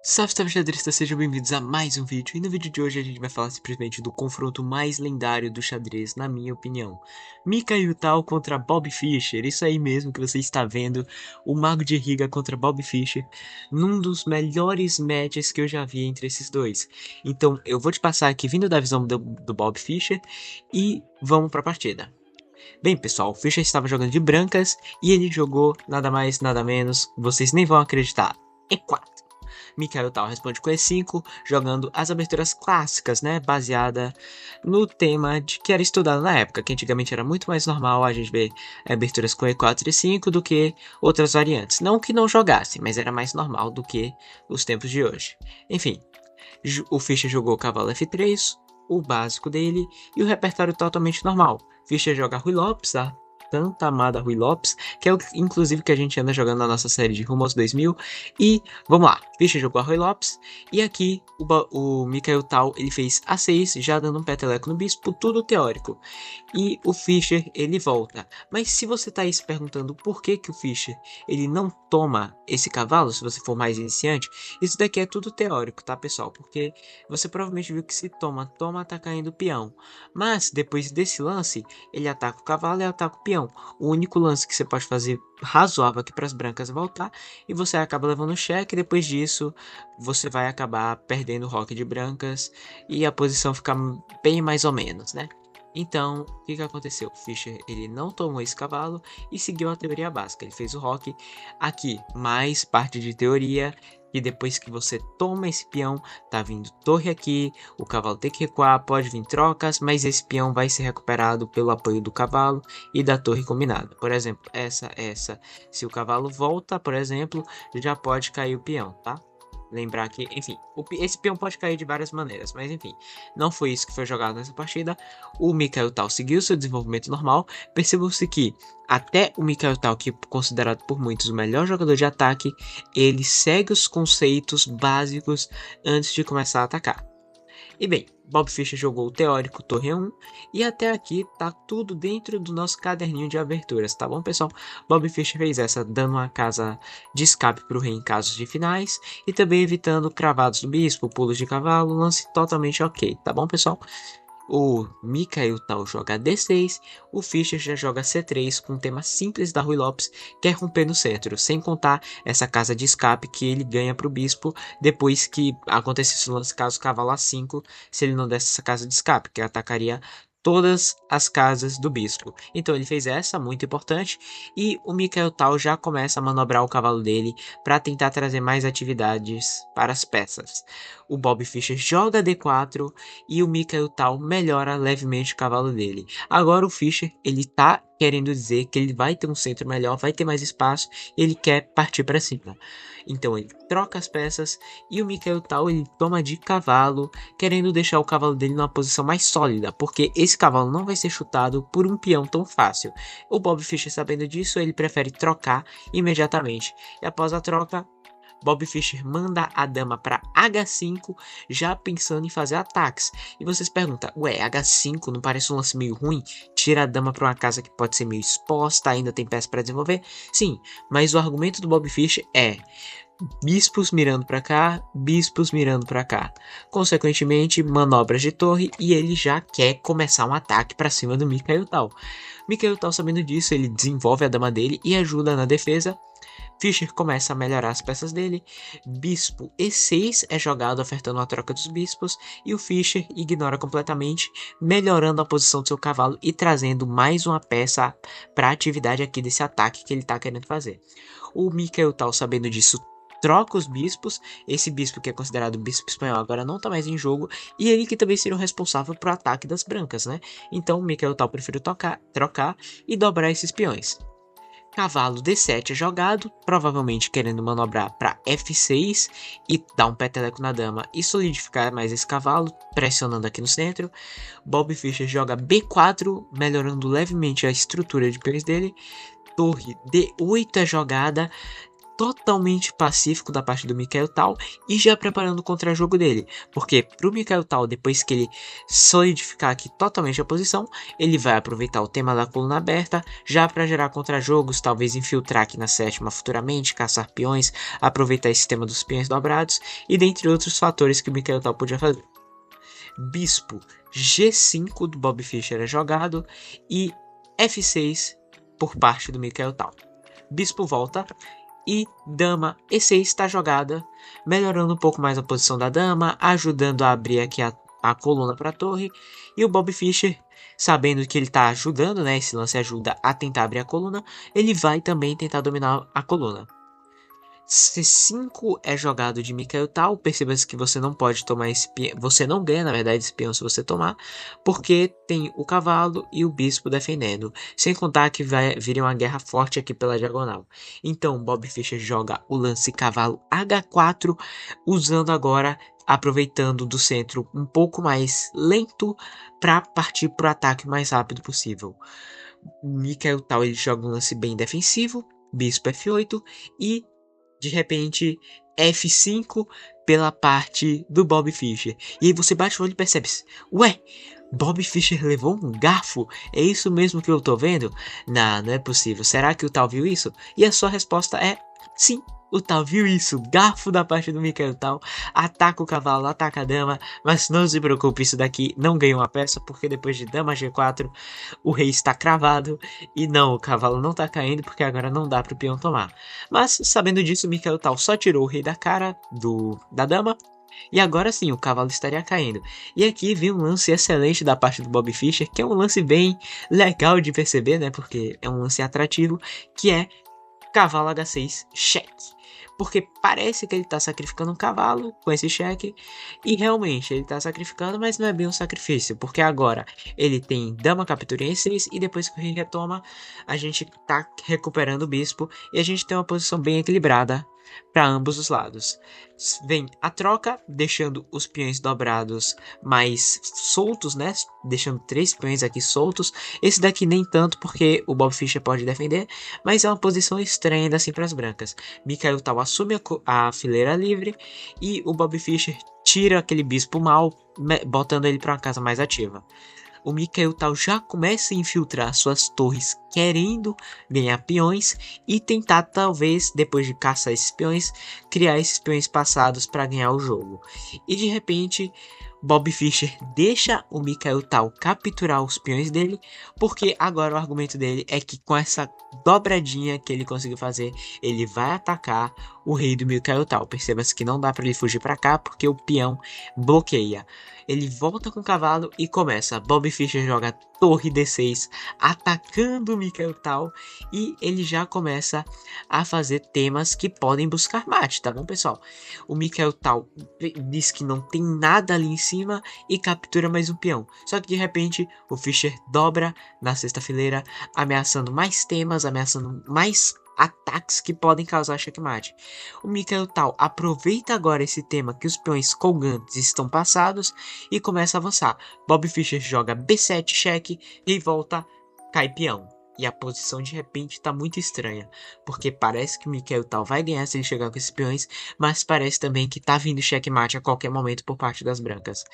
Salve, salve xadristas, sejam bem-vindos a mais um vídeo. E no vídeo de hoje a gente vai falar simplesmente do confronto mais lendário do xadrez, na minha opinião. Mikhail Tal contra Bob Fischer, isso aí mesmo que você está vendo, o Mago de Riga contra Bob Fischer, num dos melhores matches que eu já vi entre esses dois. Então eu vou te passar aqui vindo da visão do Bob Fischer e vamos para a partida. Bem, pessoal, o Fischer estava jogando de brancas e ele jogou nada mais, nada menos, vocês nem vão acreditar, E4. Mikhail Tal responde com E5, jogando as aberturas clássicas, né, baseada no tema de que era estudado na época, que antigamente era muito mais normal a gente ver aberturas com E4 e E5 do que outras variantes. Não que não jogassem, mas era mais normal do que os tempos de hoje. Enfim, o Fischer jogou cavalo F3, o básico dele, e o repertório totalmente normal. Fischer joga Rui Lopes, tá? Tanta amada Rui Lopes, que é o inclusive que a gente anda jogando na nossa série de Rumo aos 2000. E vamos lá, Fischer jogou a Rui Lopes, e aqui o Mikhail Tal ele fez A6, já dando um peteleco no bispo, tudo teórico. E o Fischer ele volta. Mas se você está aí se perguntando por que o Fischer ele não toma esse cavalo, se você for mais iniciante, isso daqui é tudo teórico, tá, pessoal? Porque você provavelmente viu que se toma, tá caindo o peão. Mas depois desse lance, ele ataca o cavalo e ataca o peão. O único lance que você pode fazer razoável aqui para as brancas é voltar e você acaba levando o cheque. Depois disso, você vai acabar perdendo o roque de brancas e a posição fica bem mais ou menos, né? Então, o que aconteceu? Fischer ele não tomou esse cavalo e seguiu a teoria básica. Ele fez o roque aqui, mais parte de teoria. E depois que você toma esse peão, tá vindo torre aqui, o cavalo tem que recuar, pode vir trocas, mas esse peão vai ser recuperado pelo apoio do cavalo e da torre combinada. Por exemplo, essa. Se o cavalo volta, por exemplo, já pode cair o peão, tá? Lembrar que, enfim, esse peão pode cair de várias maneiras, mas enfim, não foi isso que foi jogado nessa partida. O Mikhail Tal seguiu seu desenvolvimento normal. Percebeu-se que até o Mikhail Tal, que é considerado por muitos o melhor jogador de ataque, ele segue os conceitos básicos antes de começar a atacar. E bem, Bob Fischer jogou o teórico Torre 1 e até aqui tá tudo dentro do nosso caderninho de aberturas, tá bom, pessoal? Bob Fischer fez essa dando uma casa de escape para o rei em casos de finais e também evitando cravados do bispo, pulos de cavalo, lance totalmente ok, tá bom, pessoal? O Mikhail Tal joga D6, o Fischer já joga C3 com um tema simples da Rui Lopes, que é romper no centro, sem contar essa casa de escape que ele ganha para o bispo depois que acontecesse o lance caso cavalo A5, se ele não desse essa casa de escape, que atacaria todas as casas do bispo. Então ele fez essa, muito importante, e o Mikhail Tal já começa a manobrar o cavalo dele para tentar trazer mais atividades para as peças. O Bob Fischer joga D4 e o Mikhail Tal melhora levemente o cavalo dele. Agora o Fischer, ele tá querendo dizer que ele vai ter um centro melhor, vai ter mais espaço, e ele quer partir para cima. Então ele troca as peças e o Mikhail Tal ele toma de cavalo, querendo deixar o cavalo dele numa posição mais sólida, porque esse cavalo não vai ser chutado por um peão tão fácil. O Bob Fischer, sabendo disso, ele prefere trocar imediatamente. E após a troca, Bob Fischer manda a dama para H5, já pensando em fazer ataques. E vocês perguntam, ué, H5 não parece um lance meio ruim? Tira a dama para uma casa que pode ser meio exposta, ainda tem peças para desenvolver? Sim, mas o argumento do Bob Fischer é bispos mirando para cá, bispos mirando para cá. Consequentemente, manobras de torre e ele já quer começar um ataque para cima do Mikhail Tal. Mikhail Tal, sabendo disso, ele desenvolve a dama dele e ajuda na defesa. Fischer começa a melhorar as peças dele, bispo E6 é jogado ofertando a troca dos bispos e o Fischer ignora completamente, melhorando a posição do seu cavalo e trazendo mais uma peça para a atividade aqui desse ataque que ele está querendo fazer. O Mikhail Tal, sabendo disso, troca os bispos, esse bispo que é considerado bispo espanhol agora não está mais em jogo, e ele que também seria o responsável pro ataque das brancas, né? Então o Mikhail Tal prefere trocar e dobrar esses peões. Cavalo D7 é jogado, provavelmente querendo manobrar para F6 e dar um peteleco na dama e solidificar mais esse cavalo, pressionando aqui no centro. Bob Fischer joga B4, melhorando levemente a estrutura de peões dele. Torre D8 é jogada, totalmente pacífico da parte do Mikhail Tal e já preparando o contra-jogo dele. Porque pro Mikhail Tal, depois que ele solidificar aqui totalmente a posição, ele vai aproveitar o tema da coluna aberta já para gerar contra-jogos, talvez infiltrar aqui na sétima futuramente, caçar peões, aproveitar esse tema dos peões dobrados e dentre outros fatores que o Mikhail Tal podia fazer. Bispo G5 do Bob Fischer é jogado e F6 por parte do Mikhail Tal. Bispo volta e dama E6 está jogada, melhorando um pouco mais a posição da dama, ajudando a abrir aqui a coluna para a torre. E o Bob Fischer, sabendo que ele está ajudando, né, esse lance ajuda a tentar abrir a coluna, ele vai também tentar dominar a coluna. C5 é jogado de Mikhail Tal. Perceba-se que você não pode tomar esse peão. Você não ganha, na verdade, esse peão se você tomar, porque tem o cavalo e o bispo defendendo. Sem contar que vai vir uma guerra forte aqui pela diagonal. Então, Bob Fischer joga o lance cavalo H4, usando agora, aproveitando do centro um pouco mais lento para partir para o ataque o mais rápido possível. Mikhail Tal ele joga um lance bem defensivo, bispo F8 e de repente F5 pela parte do Bob Fischer. E aí você bate o olho e percebe, ué, Bob Fischer levou um garfo? É isso mesmo que eu tô vendo? Não é possível. Será que o Tal viu isso? E a sua resposta é sim. O Tal viu isso, garfo da parte do Mikhail Tal, ataca o cavalo, ataca a dama, mas não se preocupe, isso daqui não ganhou uma peça, porque depois de dama G4, o rei está cravado, e não, o cavalo não está caindo, porque agora não dá para o peão tomar. Mas, sabendo disso, Mikhail Tal só tirou o rei da cara da dama, e agora sim, o cavalo estaria caindo. E aqui vem um lance excelente da parte do Bob Fischer, que é um lance bem legal de perceber, né, porque é um lance atrativo, que é cavalo H6, cheque. Porque parece que ele está sacrificando um cavalo com esse cheque. E realmente ele está sacrificando, mas não é bem um sacrifício. Porque agora ele tem dama captura em E6. E depois que o rei retoma, a gente está recuperando o bispo. E a gente tem uma posição bem equilibrada para ambos os lados. Vem a troca, deixando os peões dobrados mais soltos, né? Deixando 3 peões aqui soltos. Esse daqui nem tanto, porque o Bob Fischer pode defender, mas é uma posição estranha ainda assim para as brancas. Mikhail Tal assume a fileira livre e o Bob Fischer tira aquele bispo mal, botando ele para uma casa mais ativa. O Mikhail Tal já começa a infiltrar suas torres, querendo ganhar peões e tentar, talvez, depois de caçar esses peões, criar esses peões passados para ganhar o jogo. E de repente, Bob Fischer deixa o Mikhail Tal capturar os peões dele, porque agora o argumento dele é que com essa dobradinha que ele conseguiu fazer, ele vai atacar o rei do Mikhail Tal. Perceba-se que não dá para ele fugir para cá, porque o peão bloqueia. Ele volta com o cavalo e começa. Bob Fischer joga torre D6, atacando o Mikhail Tal. E ele já começa a fazer temas que podem buscar mate, tá bom, pessoal? O Mikhail Tal diz que não tem nada ali em cima e captura mais um peão. Só que de repente o Fischer dobra na sexta fileira, ameaçando mais temas, ameaçando mais ataques que podem causar checkmate. O Mikhail Tal aproveita agora esse tema que os peões colgantes estão passados e começa a avançar. Bob Fischer joga B7 cheque e volta, cai peão. E a posição de repente está muito estranha, porque parece que o Mikhail Tal vai ganhar se ele chegar com esses peões, mas parece também que tá vindo checkmate a qualquer momento por parte das brancas.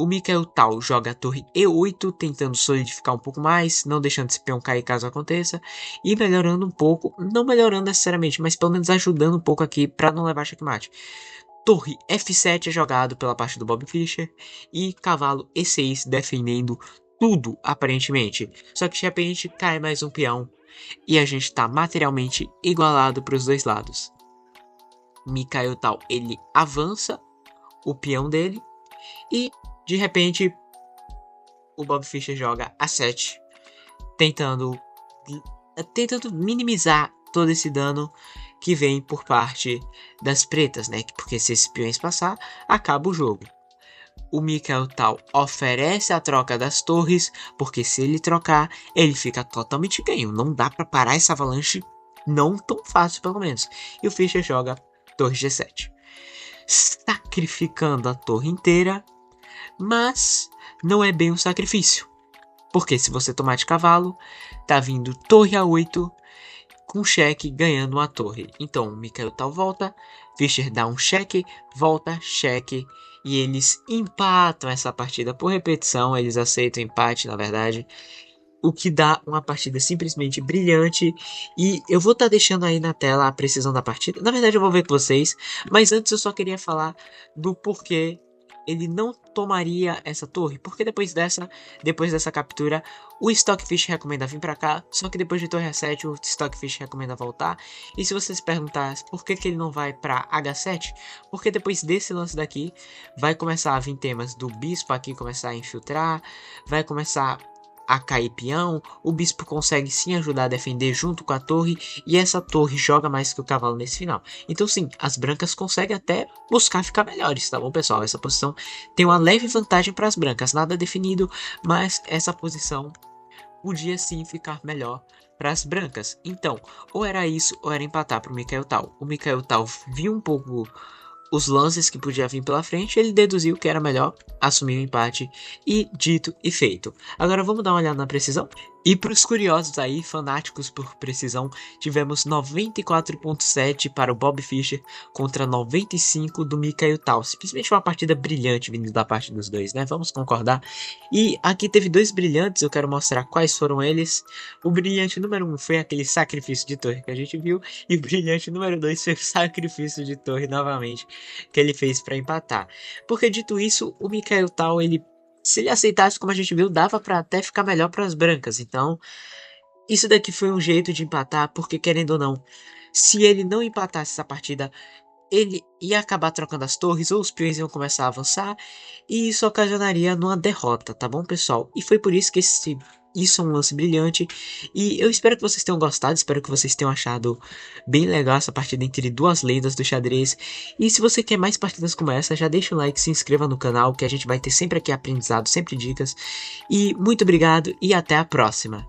O Mikhail Tal joga a torre E8, tentando solidificar um pouco mais, não deixando esse peão cair caso aconteça, e melhorando um pouco, não melhorando necessariamente, mas pelo menos ajudando um pouco aqui para não levar checkmate. Torre F7 é jogado pela parte do Bob Fischer, e cavalo E6 defendendo tudo, aparentemente. Só que de repente cai mais um peão, e a gente está materialmente igualado para os dois lados. Mikhail Tal, ele avança o peão dele, e de repente, o Bob Fischer joga A7, tentando minimizar todo esse dano que vem por parte das pretas, né? Porque se esses peões passar, acaba o jogo. O Mikhail Tal oferece a troca das torres, porque se ele trocar, ele fica totalmente ganho. Não dá para parar essa avalanche, não tão fácil pelo menos. E o Fischer joga torre G7, sacrificando a torre inteira. Mas não é bem um sacrifício, porque se você tomar de cavalo, tá vindo torre A8 com cheque ganhando uma torre. Então, Mikhail Tal volta, Fischer dá um cheque, volta, cheque, e eles empatam essa partida por repetição, eles aceitam o empate, na verdade, o que dá uma partida simplesmente brilhante. E eu vou estar deixando aí na tela a precisão da partida. Na verdade, eu vou ver com vocês, mas antes eu só queria falar do porquê ele não tomaria essa torre, porque depois dessa captura, o Stockfish recomenda vir para cá, só que depois de torre A7 o Stockfish recomenda voltar. E se vocês perguntarem por que ele não vai para H7, porque depois desse lance daqui vai começar a vir temas do bispo aqui começar a infiltrar, vai começar a cair peão, o bispo consegue sim ajudar a defender junto com a torre, e essa torre joga mais que o cavalo nesse final. Então sim, as brancas conseguem até buscar ficar melhores, tá bom pessoal? Essa posição tem uma leve vantagem para as brancas, nada definido, mas essa posição podia sim ficar melhor para as brancas. Então, ou era isso, ou era empatar para o Mikhail Tal. O Mikhail Tal viu um pouco os lances que podia vir pela frente, ele deduziu que era melhor assumir o empate, e dito e feito. Agora vamos dar uma olhada na precisão? E para os curiosos aí, fanáticos por precisão, tivemos 94.7 para o Bob Fischer contra 95 do Mikhail Tal. Simplesmente uma partida brilhante vindo da parte dos dois, né? Vamos concordar. E aqui teve dois brilhantes, eu quero mostrar quais foram eles. O brilhante número 1 foi aquele sacrifício de torre que a gente viu, e o brilhante número 2 foi o sacrifício de torre novamente que ele fez para empatar. Porque dito isso, o Mikhail Tal, se ele aceitasse, como a gente viu, dava para até ficar melhor para as brancas. Então, isso daqui foi um jeito de empatar, porque querendo ou não, se ele não empatasse essa partida, ele ia acabar trocando as torres, ou os peões iam começar a avançar, e isso ocasionaria numa derrota, tá bom, pessoal? E foi por isso que isso é um lance brilhante, e eu espero que vocês tenham gostado, espero que vocês tenham achado bem legal essa partida entre duas lendas do xadrez. E se você quer mais partidas como essa, já deixa o like, se inscreva no canal, que a gente vai ter sempre aqui aprendizado, sempre dicas. E muito obrigado, e até a próxima!